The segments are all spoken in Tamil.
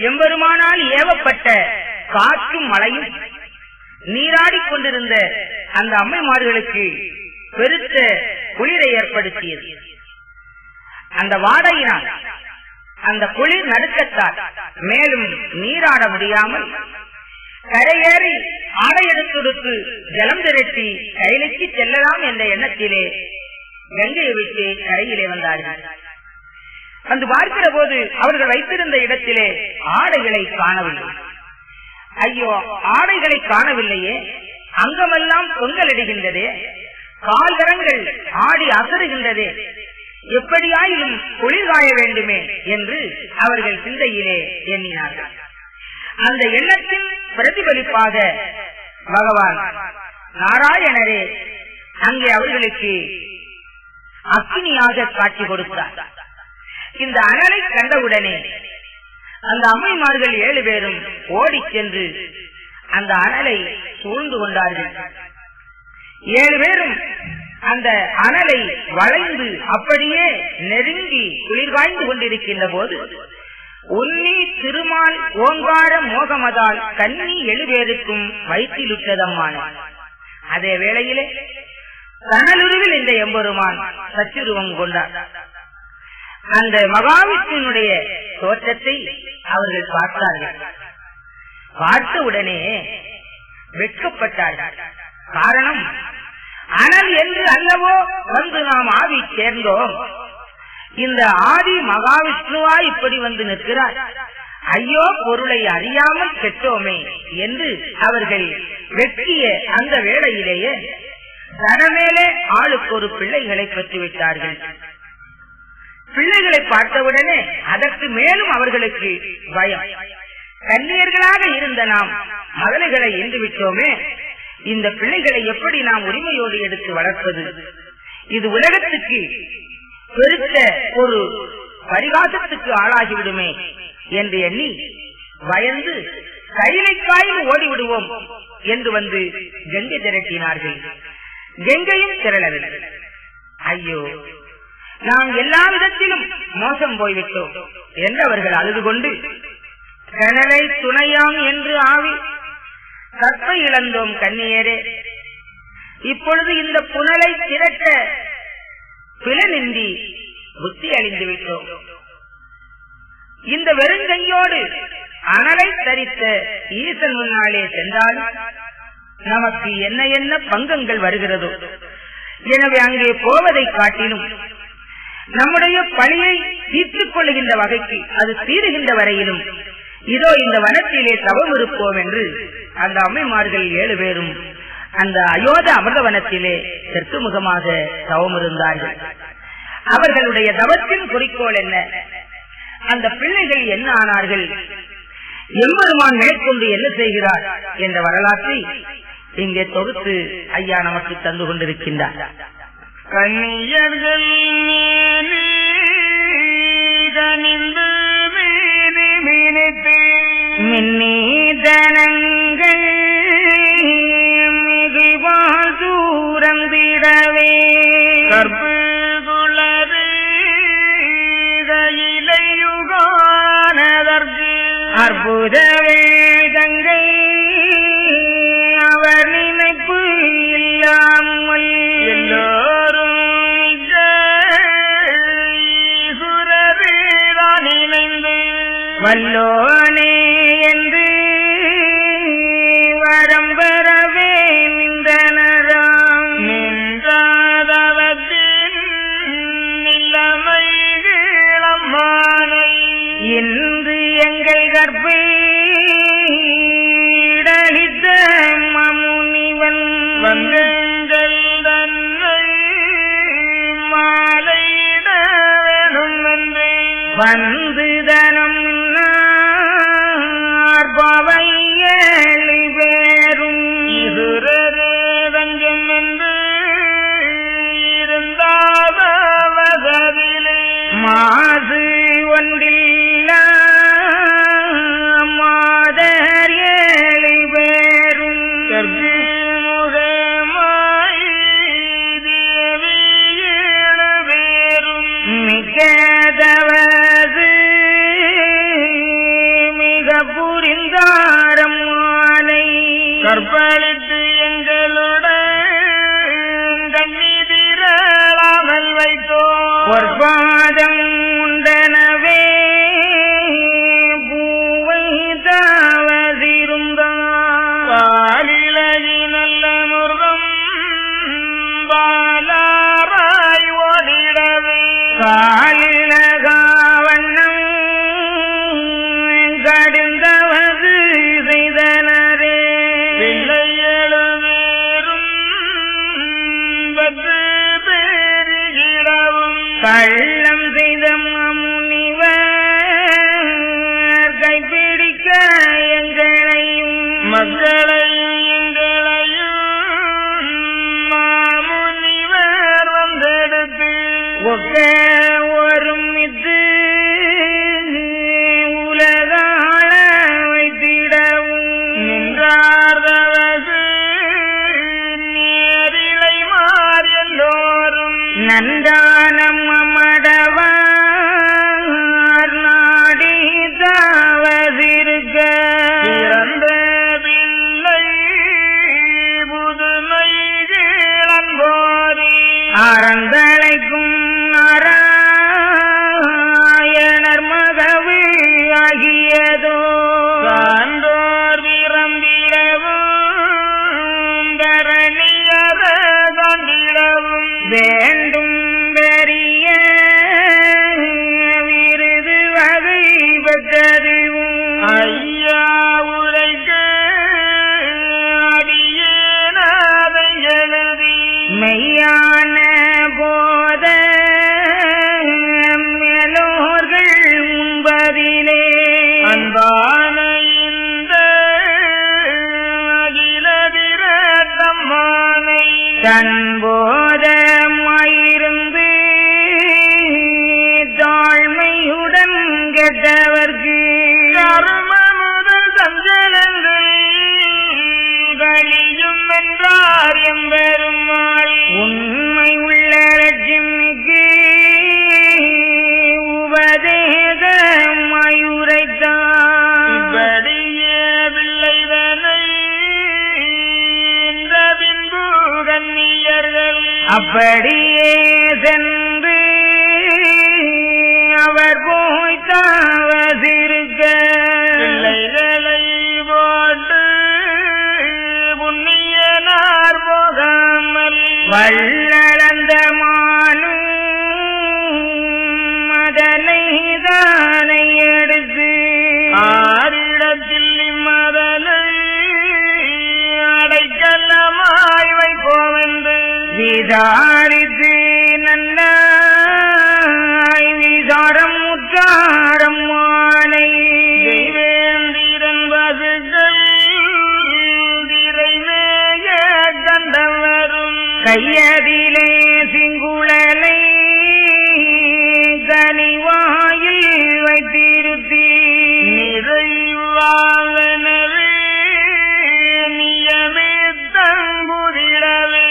எம்பெருமானால் ஏவப்பட்ட காற்றும் மழையும் நீராடிக் கொண்டிருந்த அந்த அம்மைமார்களுக்கு பெருத்த குளிரை ஏற்படுத்தியது. அந்த வாடையினால், அந்த குளிர் நடுக்கத்தால் மேலும் நீராட முடியாமல் கரையேறி ஆடை எடுத்து ஜலம் திரட்டி கைலைக்கு செல்லலாம் என்ற எண்ணத்திலே கங்கையை விட்டு கரையிலே வந்தார்கள். வந்து பார்க்கிற போது அவர்கள் வைத்திருந்த இடத்திலே ஆடைகளை காணவில்லை. ஐயோ, ஆடைகளை காணவில்லையே, அங்கமெல்லாம் பொங்கலிடுகின்றதே, கால்கரங்கள் ஆடி அசருகின்றதே, எப்படியாயிலும் குளிர் காய வேண்டுமே என்று அவர்கள் சிந்தையிலே எண்ணினார்கள். அந்த எண்ணத்தின் பிரதிபலிப்பாக பகவான் நாராயணரே அங்கே அவர்களுக்கு அக்னியாக காட்சி கொடுத்தார். இந்த அனலை கண்டவுடனே அந்த அம்மைமார்கள் 7 பேரும் ஓடி சென்று அந்த அனலை சூழ்ந்து கொண்டார்கள். 7 பேரும் அந்த அனலை வளைந்து அப்படியே நெருங்கி குளிர் காய்ந்து கொண்டிருக்கின்ற போது உன்னி திருமால் ஓங்கார மோகமதால் கண்ணி 7 பேருக்கும் வயிற்றிலுற்றதம்மான அதே வேளையிலே தனலுருவில் இந்த எம்பெருமான் சச்சுருவம் கொண்டார். அந்த மகாவிஷ்ணுனுடைய தோற்றத்தை அவர்கள் பார்த்தார்கள். பார்த்த உடனே வெட்கப்பட்டார்கள். காரணம், அனல் என்று அல்லவோ வந்து நாம் ஆவி சேர்ந்தோம், இந்த ஆதி மகாவிஷ்ணுவா இப்படி வந்து நிற்கிறார், ஐயோ பொருளை அறியாமல் கெட்டோமே என்று அவர்கள் வெட்டிய அந்த வேளையிலேயே தனமேலே ஆளுக்கு ஒரு பிள்ளைகளை பெற்றுவிட்டார்கள். பிள்ளைகளை பார்த்தவுடனே அதற்கு மேலும் அவர்களுக்கு பயம். கன்னியர்களாக இருந்த நாம் மகள்களை ஈன்று விட்டோமே, இந்த பிள்ளைகளை எப்படி நாம் உரிமையோடு எடுத்து வளர்ப்பது? இது உலகத்துக்கு பெருத்த ஒரு பரிகாசத்துக்கு ஆளாகிவிடுமே என்று எண்ணி பயந்து கைலைக்காயும் ஓடிவிடுவோம் என்று வந்து கங்கை திரட்டினார்கள். கங்கையும் திரளவில்லை. ஐயோ, நாம் எல்லா விதத்திலும் மோசம் போய்விட்டோம் என்று அவர்கள் அழுது கொண்டு கனலை துணையாம் என்று ஆவி கற்பை இழந்தோம் கண்ணியரே, இப்பொழுது இந்த புனலை திரட்ட பிளநின்றி புத்தி அழிந்து விட்டோம். இந்த வெறுங்கையோடு அனலை தரித்த ஈசன் முன்னாலே சென்றால் நமக்கு என்ன என்ன பங்கங்கள் வருகிறதோ, எனவே அங்கே போவதை காட்டிலும் நம்முடைய பழியை தீர்த்துக் கொள்ளுகின்ற வகைக்கு அது தீருகின்ற வரையிலும் இதோ இந்த வனத்திலே தவம் இருப்போம் என்று அந்த அம்மைமார்கள் 7 பேரும் அந்த அயோத்த அமிர்தவனத்திலே தெற்கு முகமாக தவம் இருந்தார்கள். அவர்களுடைய தவத்தின் குறிக்கோள் என்ன? அந்த பிள்ளைகள் என்ன ஆனார்கள், எம்பெருமான் மேற்கொண்டு என்ன செய்கிறார் என்ற வரலாற்றை இங்கே தொகுத்து ஐயா நமக்கு தந்து கொண்டிருக்கின்றார். கண்ணியர்கள் மின்னீதனங்கள் மிகுவால் சூரந்திடவே கற்புகுளது இலையுகானதற்கு அற்புத வேதங்கை அவர் நினைப்பு இல்லாமல் எல்லோரும் சுரவேதான் இணைந்து வல்லோனே என்று வரம் பெறவே நின்றனராம். நின்றாதவத்தின் நிலைமை இளமானை இன்று எங்கள் கற்பைடளித்த மமுனிவன் வந்தங்கள் தன்னை மாலையிட வேணும் என்று வந்து தனம் பவையலி பேரும் இதுரேதஞ்சம் என்று இருந்தாதவதிலே மாது ஒன்றில்ல மாதர் 7 பேரும் முகமாய் தேவியேழு பேரும் மிக்கதவது கற்பழித்து எங்களுடன் கண்ணீதிரளாமல் வைத்தோ பொற்பாதம் உண்டனவே பூவை தாவதிருந்தான் பாலிலகி நல்ல முருகம் பாலாராய் ஓடிடவே காலிலகாவண்ணம் கடுந்தவது செய்தனரே பிள்ளை எழுவேறும் பத்து பெருகிடவும் கள்ளம் செய்த முனிவர் கைப்பிடிக்க எங்களையும் மக்களையும் எங்களையும் மாமுனிவர் வந்தெடுத்து ஒக்க ஒருமித்து உலகாள வைத்திடவும் நின்றார்தவசு நேரிலை மாறி எல்லோரும் நந்தானம் அமடவார் நாடி தாவதிருக்க பிறந்த பிள்ளை புதுமை கிளம்போரி அறந்தழைக்கும் நாராயணர் மகவு ஆகியதோ சான்றோர் விரம்பிடவும் தரணியர தாண்டிடவும் வேண்டும் பெரிய விருது வகை பெற்றதுவும் ஐயா உரைக்கு அடியேனாதை எழுதி மெய்யான போத மேலோர்கள் உண்பதிலே அன்பான இந்த அகிலதிரத்தம்மானை தன்போதமாயிருந்து தாழ்மையுடன் கெட்டவர்க்கு கர்ம முதல் சஞ்சலங்கள் கழியும் என்றார் எம்பெருமாள் உண்மை உள்ள லட்சுமிக்கு உபதேசமாயுரைத்தான் இப்படியே பிள்ளைதனை இந்த பின்பு கன்னியர்கள் அப்படியே சென்று அவர் போய் தாவதிருக்க பிள்ளைகளை போட்டு புண்ணியனார் போகாமல் வள்ளளந்த மாலும் மதனை தானை எடுத்து ஆரிடத்தில் இம்மதலை அடைக்கலமாய் வைப்போவென்று விசாரித்து நன்னாய் விசாரம் முற்றாரம் மானை தெய்வேந்திரன் பசுக்கள் திரைமேய கண்டவரும் கையதிலே சிங்குழலை கனிவாயில் வைத்திருத்தி நிறைவாளனவே நியமே தங்குதிடவே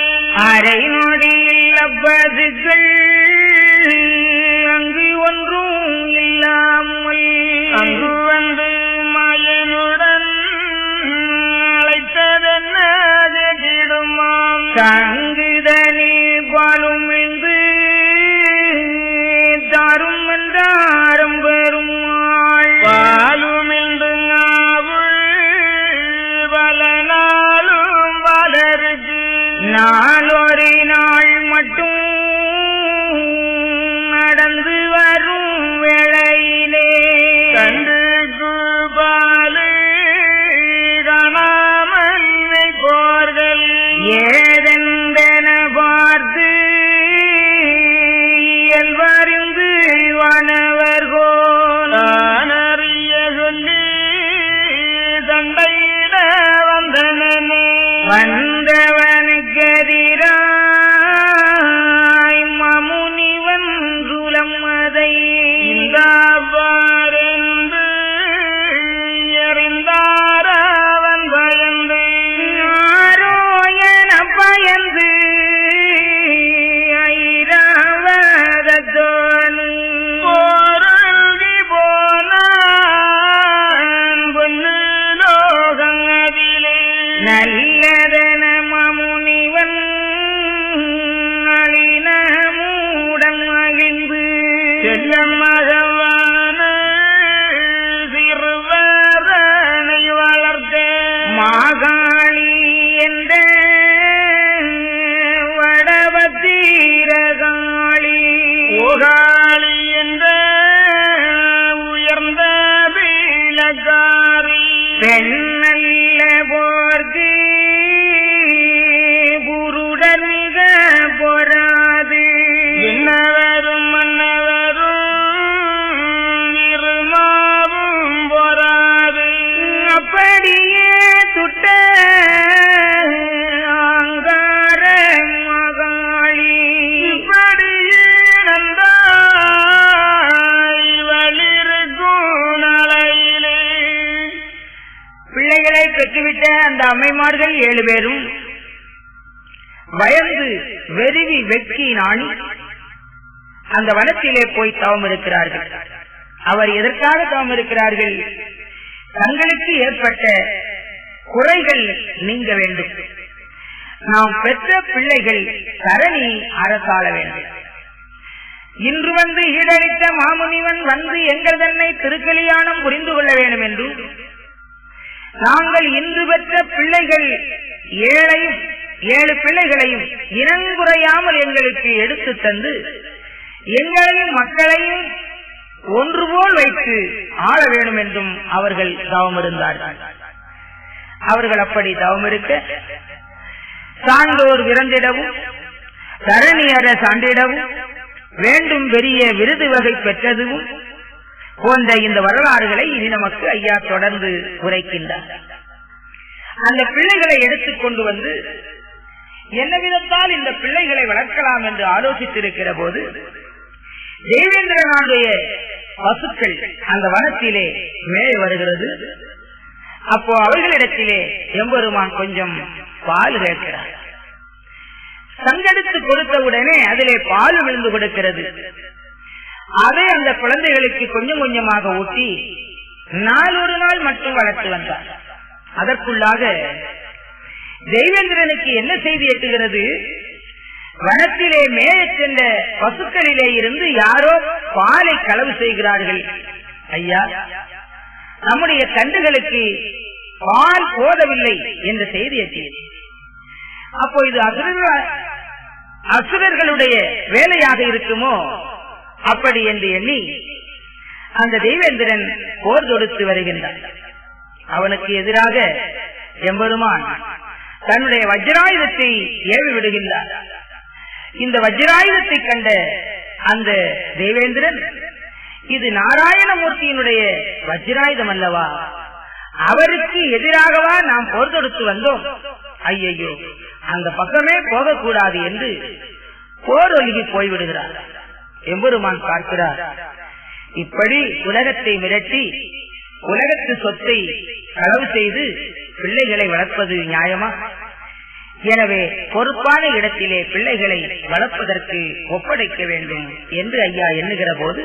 அரை நொடியில் அப்பதுக்கள் அங்கு ஒன்றும் இல்லாமல் அங்கு வந்து மயனுடன் அழைத்ததென்ன ஜெகிடுமாம் தங்குதலில் பாலும் என்று தாரும் என்றாரம் பெருமாள் பாலுமின்று நாவுள் பல நாளும் பலருக்கு நாளொரு நாள் மட்டும் நடந்து வரும் வேளையிலே கண்டுக்கு பாலு காணாமல் வைப்போர்கள் ஏதென்ற பெண்ணல்ல போர்க்கு புருடன் மிக பொறாது விண்ணவரும் மன்னவரும் இருமாவும் பொறாது அப்படியே சுட்ட ஆங்கார மகாளி இப்படியே நன்றாய் வளிருக்கும் நலையிலே பிள்ளைகளை பெற்றுவிட்ட அந்த அம்மைமார்கள் 7 பேரும் பயந்து வெறுவி வெட்கி நாணி அந்த வனத்திலே போய் தவம் இருக்கிறார்கள். அவர் எதற்காக தவம் இருக்கிறார்கள்? தங்களுக்கு ஏற்பட்ட குறைகள் நீங்க வேண்டும், நாம் பெற்ற பிள்ளைகள் தரணி அரசாள வேண்டும். இன்று வந்து ஈடளித்த மாமுனிவன் வந்து எங்கள் தன்னை திருக்கல்யாணம் புரிந்து கொள்ள வேண்டும் என்றும், நாங்கள் இன்று பெற்ற பிள்ளைகள் 7 பிள்ளைகளையும் இனங்குறையாமல் எங்களுக்கு எடுத்து தந்து எங்களையும் மக்களையும் ஒன்று போல் வைத்து ஆள வேண்டும் என்றும் அவர்கள் தவம் இருந்தார்கள். அவர்கள் அப்படி தவம் இருக்க சான்றோர் விருந்திடவும் தரணியர சான்றிடவும் வேண்டும் பெரிய விருது வகை பெற்றதும் போன்ற இந்த வரலாறுகளை இனி நமக்கு ஐயா தொடர்ந்து உரைக்கின்றார். அந்த பிள்ளைகளை எடுத்துக் கொண்டு வந்து என்ன விதத்தால் இந்த பிள்ளைகளை வளர்க்கலாம் என்று ஆலோசித்திருக்கிற போது தேவேந்திரனுடைய பசுக்கள் அந்த வனத்திலே மேலே வருகிறது. அப்போ அவர்களிடத்திலே எம்பெருமான் கொஞ்சம் பால் கேட்கிறார். சங்கெடுத்து கொடுத்தவுடனே அதிலே பால் விழுந்து கொடுக்கிறது. அதை அந்த குழந்தைகளுக்கு கொஞ்சம் கொஞ்சமாக ஊட்டி நாளொரு நாள் மட்டும் வளர்த்து வந்தார். அதற்குள்ளாக தேவேந்திரனுக்கு என்ன செய்தி எட்டுகிறது? வனத்திலே மேலே சென்ற பசுக்களிலே இருந்து யாரோ பாலை களவு செய்கிறார்கள். ஐயா, நம்முடைய கன்றுகளுக்கு பால் போதவில்லை என்ற செய்தி எட்டியது. அப்போ இது அசுரர்களுடைய வேலையாக இருக்குமோ அப்படி என்று எண்ணி அந்த தேவேந்திரன் போர் தொடுத்து வருகின்றான். அவனுக்கு எதிராக எம்பெருமான் தன்னுடைய வஜ்ராயுதத்தை ஏவி விடுகின்றார். இந்த வஜ்ராயுதத்தை கண்ட அந்த தேவேந்திரன், இது நாராயணமூர்த்தியினுடைய வஜ்ராயுதம் அல்லவா, அவருக்கு எதிராகவா நாம் போர் தொடுத்து வந்தோம், ஐயையோ அந்த பக்கமே போகக்கூடாது என்று போர் ஒழுகி போய்விடுகிறார். எம்பெருமான் பார்க்கிறார், இப்படி உலகத்தை மிரட்டி உலகத்து சொத்தை களவு செய்து பிள்ளைகளை வளர்ப்பது நியாயமா? எனவே பொறுப்பான இடத்திலே பிள்ளைகளை வளர்ப்பதற்கு ஒப்படைக்க வேண்டும் என்று ஐயா எண்ணுகிற போது,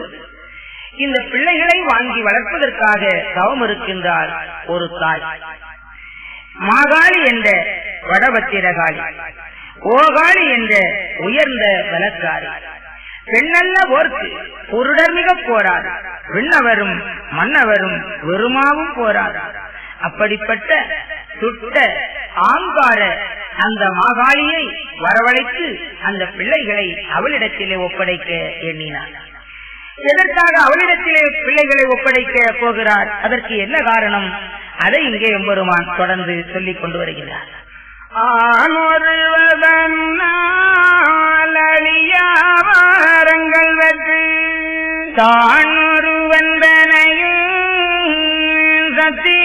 இந்த பிள்ளைகளை வாங்கி வளர்ப்பதற்காக தவம் இருக்கின்றார் ஒரு தாய். மாகாளி என்ற வடபத்திரகாளி, ஓகாளி என்ற உயர்ந்த வழக்காரி, பெண்ணல்ல போர்க்கு பொருடர் மிக போரார், விண்ணவரும் மன்னவரும் வெறுமாவும் போரார். அப்படிப்பட்ட சுட்ட ஆங்கார அந்த மாகாளியை வரவழைத்து அந்த பிள்ளைகளை அவளிடத்திலே ஒப்படைக்க எண்ணினார். எதற்காக அவளிடத்திலே பிள்ளைகளை ஒப்படைக்க போகிறார்? அதற்கு என்ன காரணம்? அதை இங்கே எம்பெருமான் தொடர்ந்து சொல்லிக் கொண்டு வருகிறார். ஆனொருவதனாலியாவாரங்கள் வெற்றி தான் ஒருவந்தனையும் சக்தி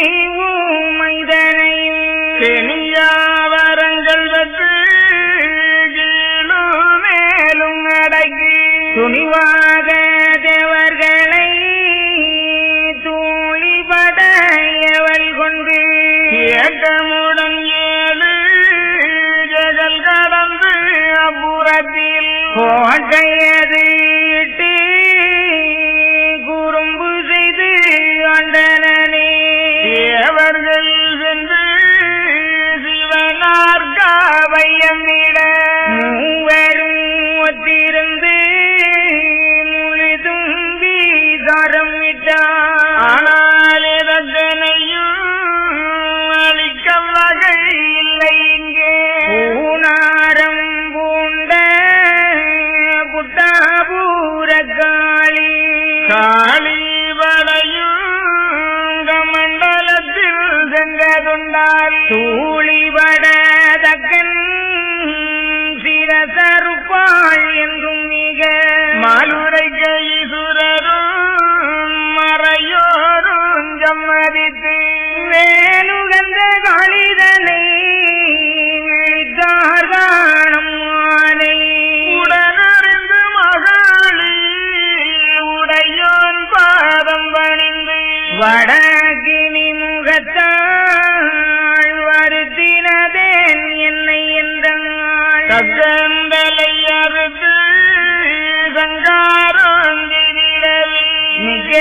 ஊமைதனையும் தெனியாவரங்கள் வெற்றி கீழும் மேலும் அடங்கி துணிவாக தேவர்களை தூளிபடையவள் கொண்டு ஏக்கமுடன் 7 ஜெகல் கடந்து அப்புறத்தில் கோட்டையது இட்டு குறும்பு செய்து ஆண்டனே தேவர்கள் சென்று சிவனார்காவையம் விட மூவரும் ஒத்திருந்து முழுதும்பி தாரம் விட்டார். ஆனால் எதனையும் அளிக்க வகை இல்லை. இங்கே பூனாரம் பூண்ட புட்ட அக்கினி முகத்தாள் வருத்தினதேன் என்னை என்றாள். தக்கந்தலை அறுத்து சங்காரோந்திரவி மிக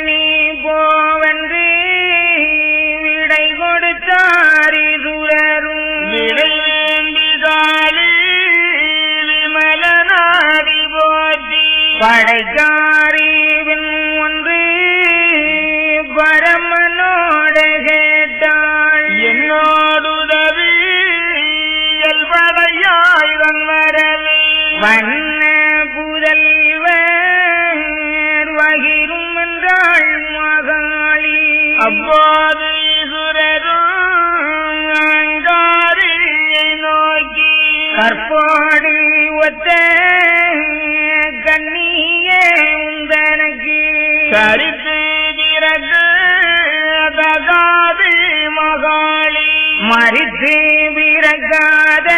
நீ போவென்று விடை கொடுத்தாரி சுரரும். விடை வேண்டி காளி விமலநாடி போற்றி படைக்காரிவின் ஒன்று பரமனோட கேட்டாள். என்னோடுதவி எல்படையாய் வன்மரவே வண்ண புதல்வர் வகிரும் என்றாள் மகாளி. அப்போது சுரரும் அங்காரியை நோக்கி கற்போடு ஒத்த கண்ணியே உந்தனக்கு சரித்து பிறகு தகாது மகாளி மறித்து பிறக்காத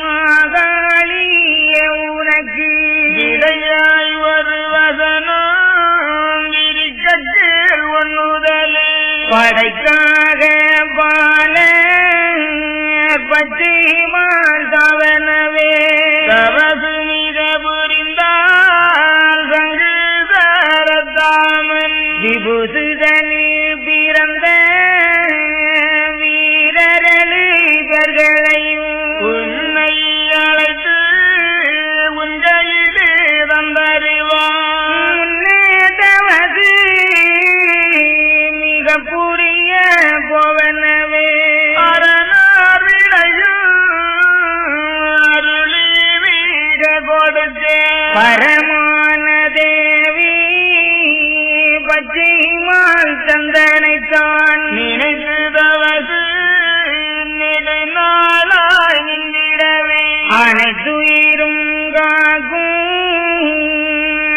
மகாளிய உனக்கு இடையாய் ஒரு வசனம் இருக்கேள் ஒன்னுதலே படைக்காக பால பச்சைமால் தவனவே தவசு மிக புரிந்தால் சங்கு சாரதாமன் விபுசுதனில் பிறந்த வீரரலு இவர்களையும் உன்னை அழைத்து உன்கையிலே தந்தறிவான் தவது மிக புரிய போவனவே அரணாரிடையும் அருளி வீக கொடுத்தே பரமான தேவி பச்சைமால் தந்தனைத்தான் நினைத்து தவசு நெடுநாளாய் நின்றிடவே அனைத்துயிரும் காக்கும்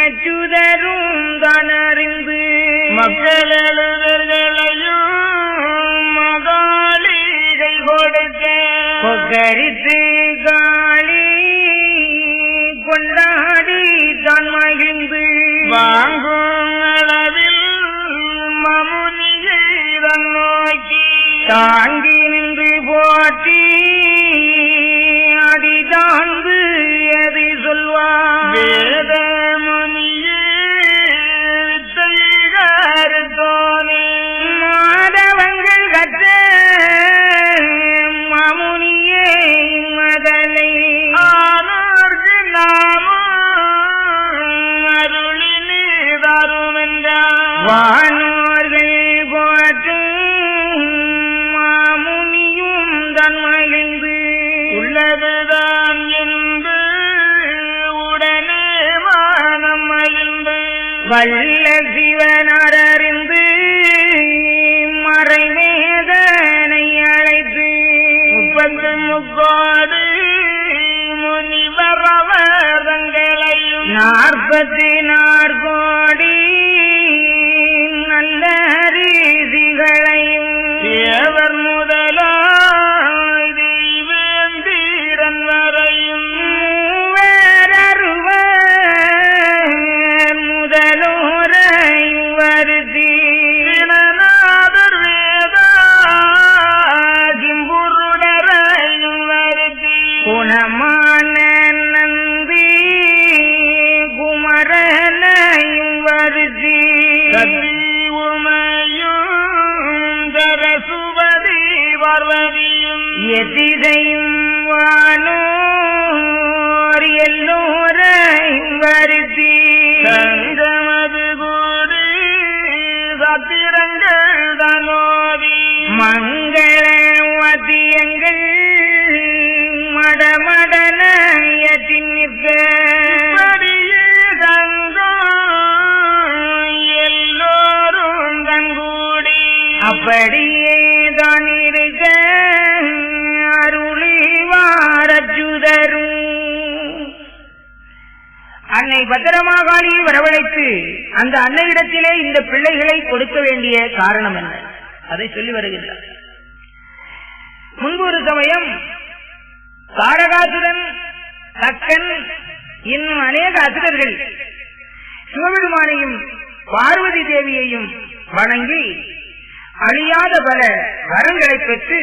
அச்சுதரும் தனறிந்து மக்கள் எழுதர்களையும் மகாளிகை கொடுக்க கொக்கரித்து காளி கொண்டாடி தான் மகிழ்ந்து வாங்கும் அளவில் மமுனியை நோக்கி தாங்கி நின்று போற்றி அடி தாழ்ந்து எதை சொல்வார் வேத முனியே வித்தைகாரத்தோனே மாதவங்கள் கற்ற மாமுனியே மதலை ஆனோர்க்கு நாமும் அருளினே தருமென்றார் வானோர்கள் போற்றும் மாமுனியும் தன் மகிழ்ந்து உள்ளதுதான் என்று உடனே மானம் மகிழ்ந்து வல்ல சிவனறிந்து மறைமேதனை அழைத்து 33 முனிவரவதங்களையும் 44 கோடி நல்ல ரீதிகளையும் தேவர் முதலாய் தெய்வேந்திரன் வரையும் முதலோரையும் வருதி நாதர் வேதாகிம்புருடரையும் வருதி குணமான நந்தி குமரனையும் வருதி சக்தி உமையும் தரசுவதி பார்வதியும் எதிரையும் வானோர் எல்லோரையும் வருதி சங்கமது கூடி சத்திரங்கள் தனோதி மங்கள வாத்தியங்கள் மடமடன எதிர்க்க படியே தங்கம் எல்லோரும் தங்கூடி அப்படியே தான் இருக்க அருளி வாரச்சுதரும். அன்னை பத்திரமாகாளியை வரவழைத்து அந்த அன்னையிடத்திலே இந்த பிள்ளைகளை கொடுக்க வேண்டிய காரணம் என்ன, அதை சொல்லி வருகின்றார். முன்பு ஒரு சமயம் தாரகாசுரன், தக்கன், இன்னும் அநேக அசுரர்கள் சிவபெருமானையும் பார்வதி தேவியையும் வணங்கி அழியாத பல வரங்களை பெற்று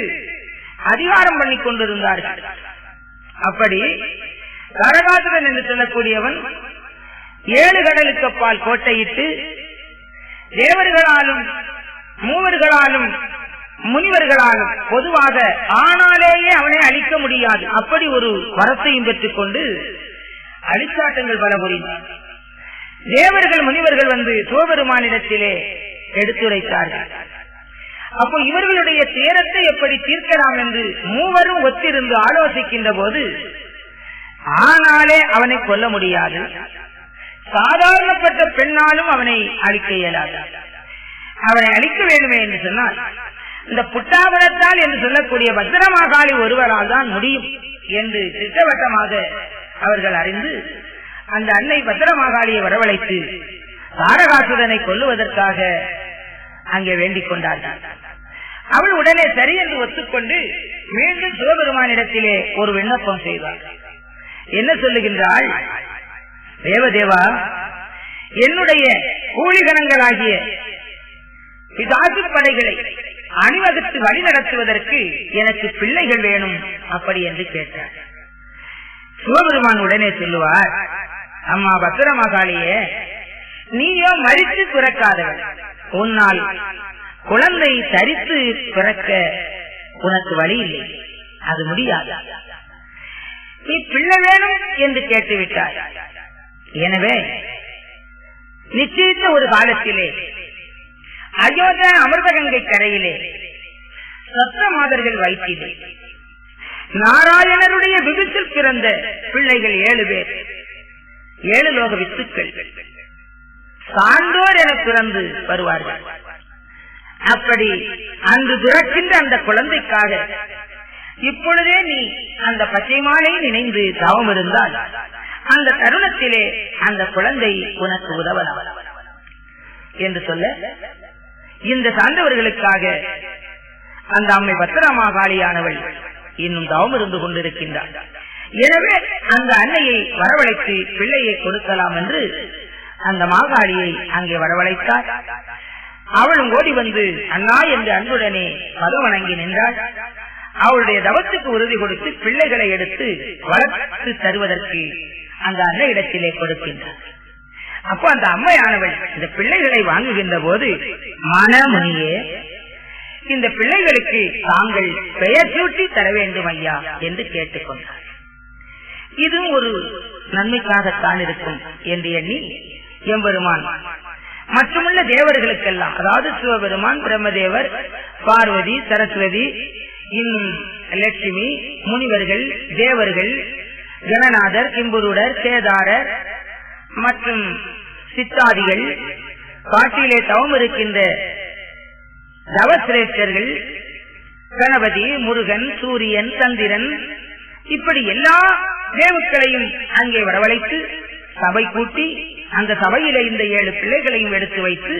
அதிகாரம் பண்ணிக் கொண்டிருந்தார்கள். அப்படி கரகாசுரன் என்று சொல்லக்கூடியவன் 7 கடலுக்கு அப்பால் கோட்டையிட்டு தேவர்களாலும் மூவர்களாலும் முனிவர்களாலும் பொதுவாக ஆனாலேயே அவனை அழிக்க முடியாது, அப்படி ஒரு வரத்தையும் பெற்றுக் கொண்டு அழிச்சாட்டங்கள் பல புரிந்தார். தேவர்கள் முனிவர்கள் வந்து சிவபெருமானிடத்திலே எடுத்துரைத்தார்கள். அப்போ இவர்களுடைய துயரத்தை எப்படி தீர்க்கலாம் என்று மூவரும் ஒத்திருந்து ஆலோசிக்கின்ற போது, ஆனாலே அவனை கொல்ல முடியாது, சாதாரணப்பட்ட பெண்ணாலும் அவனை அழிக்க இயலாது. அவனை அழிக்க வேண்டுமே என்று சொன்னால் இந்த புட்டாபலத்தால் என்று சொல்லக்கூடிய பத்திரமாகாளி ஒருவரால் தான் முடியும் என்று திட்டவட்டமாக அவர்கள் அறிந்து அந்த அன்னை பத்திரமாகாளியை வரவழைத்து தாரகாசுரனை கொல்லுவதற்காக அங்கே வேண்டிக் கொண்டார்கள். அவள் உடனே சரி என்று ஒத்துக்கொண்டு மீண்டும் சிவபெருமானிடத்திலே ஒரு விண்ணப்பம் செய்தார். என்ன சொல்லுகின்றாள்? தேவதேவா, என்னுடைய கூலிகணங்களாகிய பிசாசு படைகளை அணிவகுத்து வழி நடத்துவதற்கு எனக்கு பிள்ளைகள் வேணும் அப்படி என்று கேட்டார். சிவபெருமான் உடனே சொல்லுவார், அம்மா பத்திரமாகாளியே, நீயோ மரித்து பிறக்காதவள், உன்னால் குழந்தை தரித்து பிறக்க உனக்கு வழி இல்லை, அது முடியாது. நீ பிள்ளை வேணும் என்று கேட்டுவிட்டார். எனவே நிச்சயித்த ஒரு காலத்திலே அயோத்தியா அமிர்தகங்கை கரையிலே சப்த மாதர்கள் வயிற்றிலே நாராயணருடைய விபத்தில் பிறந்த பிள்ளைகள் 7 பேர், 7 லோக வித்துக்கள் சான்றோர் என பிறந்து வருவார்கள். அப்படி அன்று பிறக்கின்ற அந்த குழந்தைக்காக இப்பொழுதே நீ அந்த பச்சை மாலையை நினைந்து தவம் இருந்தால் அந்த தருணத்திலே அந்த குழந்தை உனக்கு உதவலாம் என்று சொல்ல, இந்த சார்ந்தவர்களுக்காக அந்த அம்மை பத்திரமாகாளியானவள் இன்னும் தவம் இருந்து கொண்டிருக்கின்றார். எனவே அந்த அன்னையை வரவழைத்து பிள்ளையை கொடுக்கலாம் என்று அந்த மாகாளியை அங்கே வரவழைத்தார். அவளும் ஓடி வந்து அண்ணா என்று அன்புடனே பதவணங்கி நின்றாள். அவளுடைய தவத்துக்கு உறுதி கொடுத்து பிள்ளைகளை எடுத்து வளர்த்து தருவதற்கு அந்த அன்னை இடத்திலே கொடுக்கின்றார். அப்போ அந்த அம்மையானவள் இந்த பிள்ளைகளை வாங்குகின்ற போது, மனமுனியே, இந்த பிள்ளைகளுக்கு தாங்கள் பெயர் சூட்டி தர வேண்டும் ஐயா என்று கேட்டுக்கொண்டார். இதுவும் ஒரு நன்மைக்காகத்தான் இருக்கும் என்று எண்ணி எம்பெருமான் மற்றுமுள்ள தேவர்களுக்கெல்லாம், அதாவது சிவபெருமான், பிரம்மதேவர், பார்வதி, சரஸ்வதி, இன்னும் லட்சுமி, முனிவர்கள், தேவர்கள், கணநாதர், கிம்புருடர், சேதாரர் மற்றும் சித்தாதிகள், காட்டிலே தவம் இருக்கின்ற தவசிரேஷ்டர்கள், கணபதி, முருகன், சூரியன், சந்திரன், இப்படி எல்லா தேவர்களையும் அங்கே வரவழைத்து சபை கூட்டி அந்த சபையில இந்த 7 பிள்ளைகளையும் எடுத்து வைத்து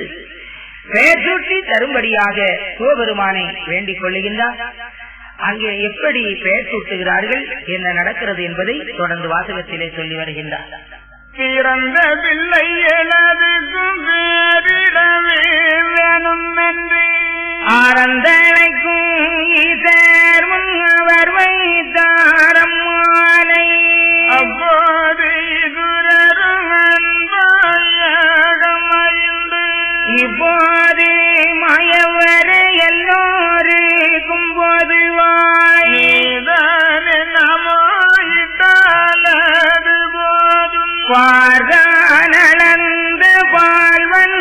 பெயர் சூட்டி தரும்படியாக சிவபெருமானை வேண்டிக் கொள்ளுகின்றார். அங்கே எப்படி பெயர் சூட்டுகிறார்கள், என்ன நடக்கிறது என்பதை தொடர்ந்து வாசகத்திலே சொல்லி வருகின்றார். பிறந்த பிள்ளை எனதுக்கும் பேரிடமே வேணும் என்று ஆரந்தனைக்கும் ஈசர் முன்வர் வைத்தாரம் மாலை. அப்போது குரரும் அன்பாயம் அறிந்து இப்போது மாயவரை எல்லோருக்கும் பொதுவாய் நீதானே நமாயிட்டாலது போதும் பார்வனந்த பால்வன்னூரைக்கார்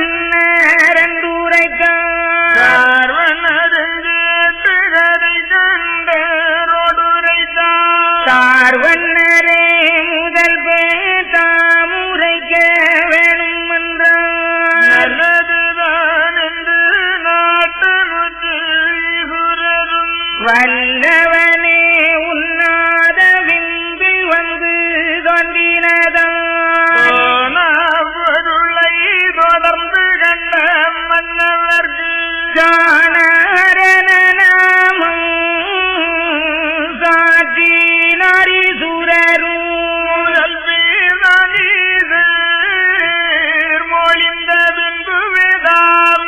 தார்வன்னரே முதல் பேதாமுரைக்க வேணும் என்றார். நல்லதுதான் என்று நாட்டு வல்லவனே உன்னாத விந்து வந்து தோன்றினதான் பொருளை தொடர்ந்து கண்ட மன்னவர்க்கு ஜானரநாமம் சாட்சி நரிசுரரும் மொழிந்த பின்பு வேதாம்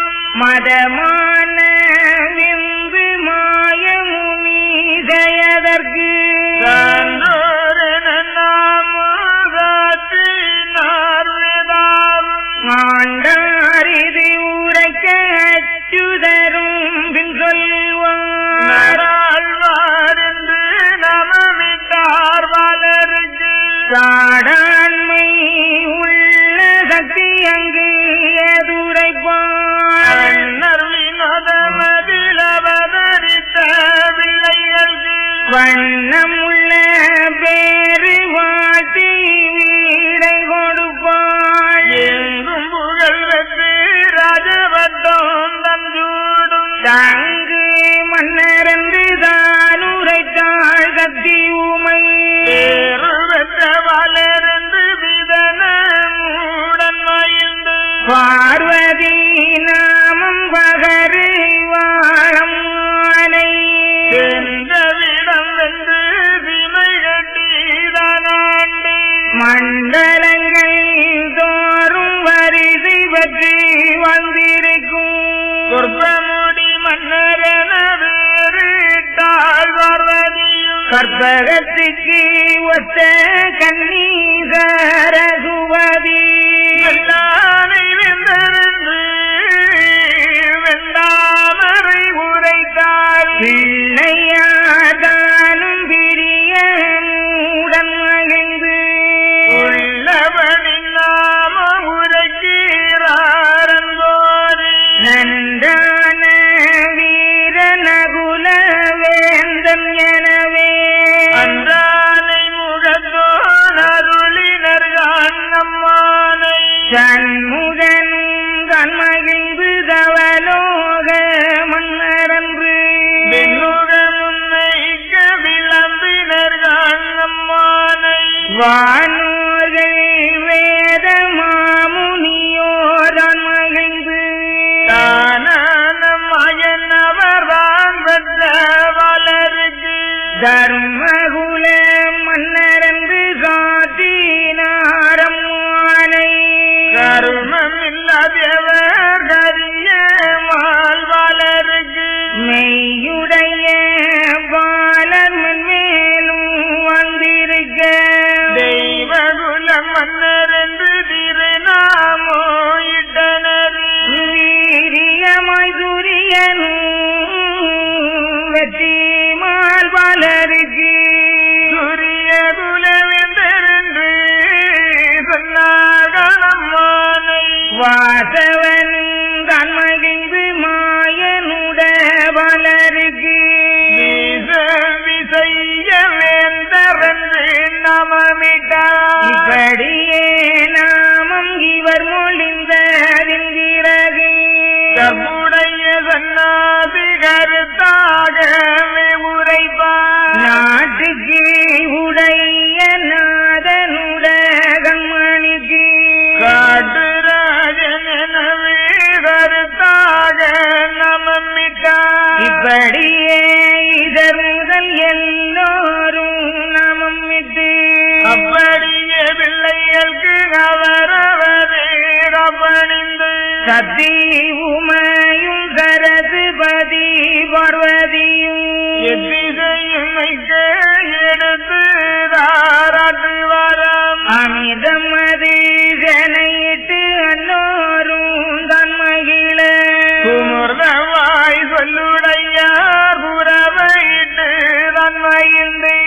கற்பகத்துக்கு ஒத்த கண்ணீசரகுவதி வெள்ளானை வெந்தென்று வெண்டாமரை உரைத்தாள் பிள்ளையாதானும் பிரிய மூடன் மகிழ்ந்து உள்ளவனின் நாம உரைக்கிறாரன்போது நன்றான வீர நகுல வேந்தன் எனவே அன்றானை முகத்தோன் அருளினர்கள் நம்மானை சண்முகன் தன் மகிழ்ந்து தவலோக மன்னரன்று வெண்முக முன்னைக்க விளம்பினர்கள் நம்மானை வானோர்கள் வேத மாமுனியோதான் மகிழ்ந்து தானம் அயனவர்தான் பெற்ற வளருக்கு தர்மகுல மன்னரன்று சாத்தினாரம் மாலை கருமமில்லாதவர் கரிய மால் வளருக்கு மெய்யுடைய பாலன் மேலும் வந்திருக்க தெய்வகுல மன்னர் என்று திருநாமோ இட்டனரி வீரியமாய் சூரியனும் வெற்றி மால் பாலருக்கு சூரிய குலவென்றென்று சொன்னார்கள் நம்மானை வாசவனும் தன் மகிழ்ந்து மாயனுட பாலருக்கு விசைய வேந்தரென்று நமமிட்டார் இப்படியே நாமம் இவர் மொழிந்தறிகிறது தம்முடைய சன்னாதி கருத்தாகவே உரைப்பார் நாட்டுக்கு உடைய நாதனுட கண்மணிக்கு காட்டுராஜன் எனவே கருத்தாக நமமிட்டார் இப்படியே இதர் முதல் எல்லோரும் நமம் விட்டு அப்படியே பிள்ளைகளுக்கு அவரவரே கவனிந்து சத்தி உமையும் சரதுபதி பார்வதியும் எத்திசையும் வைக்க எடுத்து தாராட்டு வரம் அமிதம் அது ஜனையிட்டு எல்லோரும் தன் மகிழ குமுர்தவாய் சொல்லுடையார் புறவையிட்டு தன்மையின்றி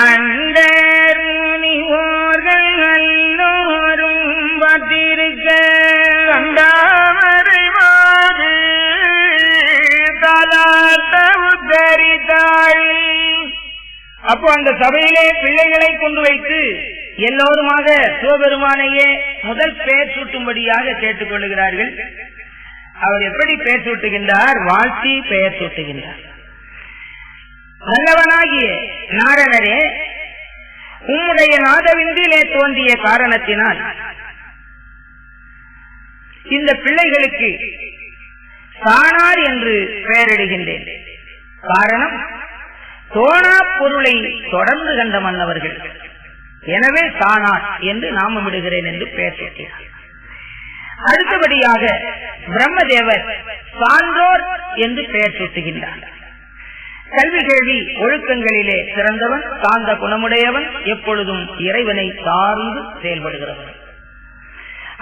அண்டர் முனிவோர்கள் எல்லோரும் பார்த்திருக்க கண்டாமரை மாது தலாட்ட உத்தரித்தாள் அப்போ அந்த சபையிலே பிள்ளைகளை கொண்டு வைத்து எல்லோருமாக சிவபெருமானையே முதல் பெயர் சூட்டும்படியாக கேட்டுக் கொள்ளுகிறார்கள். அவர் எப்படி பெயர் சூட்டுகின்றார்? வாழ்த்தி பெயர் சூட்டுகின்றார். நல்லவனாகிய நாரணரே, உம்முடைய நாதவிந்திலே தோன்றிய காரணத்தினால் இந்த பிள்ளைகளுக்கு சாணார் என்று பெயரிடுகின்றேன். காரணம், தோணா பொருளை தொடர்ந்து கண்ட மன்னவர்கள், எனவே சாணார் என்று நாமமிடுகிறேன் என்று பெயர் சூட்டினார். அடுத்தபடியாக பிரம்மதேவர் சான்றோர் என்று பெயர் சூட்டுகின்றார். கல்வி கேள்வி ஒழுக்கங்களிலே சிறந்தவன், சார்ந்த குணமுடையவன், எப்பொழுதும் இறைவனை சார்ந்து செயல்படுகிறவன்.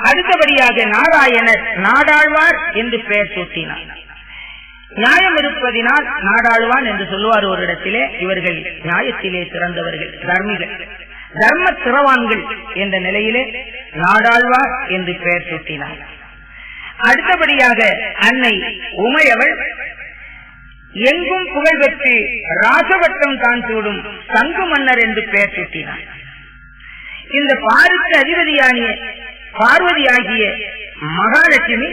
அடுத்தபடியாக நாராயணர் நாடாழ்வார் என்று பெயர் சூட்டினார். நியாயம் இருப்பதினால் நாடாழ்வான் என்று சொல்லுவார் ஒரு இடத்திலே. இவர்கள் நியாயத்திலே சிறந்தவர்கள், தர்மிகள், தர்ம திறவான்கள் என்ற நிலையிலே நாடாழ்வார் என்று பெயர் சூட்டினார். அடுத்தபடியாக அன்னை உமையவள் எங்கும் புகழ்பெற்று ராசவட்டம் தான் சூடும் சங்கு மன்னர் என்று பெயர் சூட்டினார். இந்த பாருக்கு அதிபதியாகிய பார்வதியாகிய மகாலட்சுமி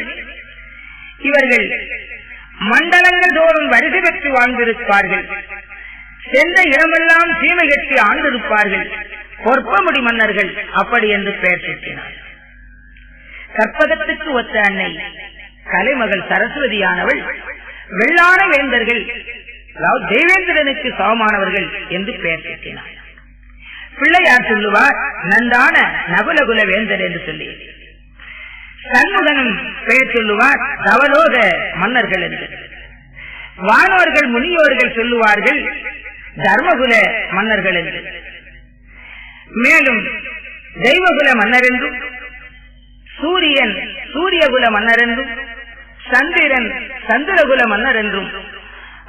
இவர்கள் மண்டலங்கள் தோறும் வரிசை பெற்று வாழ்ந்திருப்பார்கள். சென்ற இடமெல்லாம் சீமை கட்டி ஆண்டிருப்பார்கள். பொற்பமுடி மன்னர்கள் அப்படி என்று பெயர் சூட்டினார். கற்பகத்துக்கு ஒத்த அன்னை கலைமகள் சரஸ்வதியானவள் வெள்ளான வேந்தர்கள், அதாவது தேவேந்திரனுக்கு சமமானவர்கள் என்று பெயர் சூட்டினார். பிள்ளையார் சொல்லுவார் நன்றான நகுலகுல வேந்தர் என்று சொல்லி. சண்முகனும் பெயர் சொல்லுவார் தவலோக மன்னர்கள் என்று. வானோர்கள் முனியோர்கள் சொல்லுவார்கள் தர்மகுல மன்னர்கள் என்று, மேலும் தெய்வகுல மன்னர் என்றும், சூரியன் சூரியகுல மன்னர் என்றும், சந்திரன் சந்திரகுல மன்னர் என்றும்,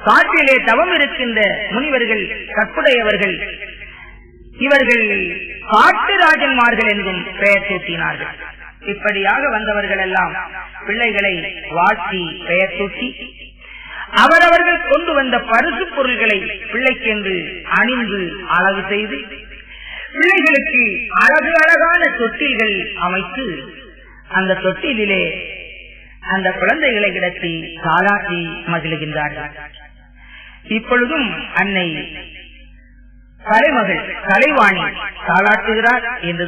காட்டிலே தவம் இருக்கின்ற முனிவர்கள் கற்புடையவர்கள் இவர்கள் காட்டு ராஜன்மார்கள் என்றும் பெயர் சூட்டினார்கள். இப்படியாக வந்தவர்கள் எல்லாம் பிள்ளைகளை வாழ்த்தி பெயர் சூட்டி அவரவர்கள் கொண்டு வந்த பரிசு பொருள்களை பிள்ளைக்கென்று அணிந்து அழகு செய்து பிள்ளைகளுக்கு அழகு அழகான தொட்டில்கள் அமைத்து அந்த தொட்டிலே அந்த குழந்தைகளை கிடத்தி தாலாட்டி மகிழ்கின்றார்கள். இப்பொழுதும் அன்னை கலைமகள் கலைவாணி தாலாட்டுகிறார் என்று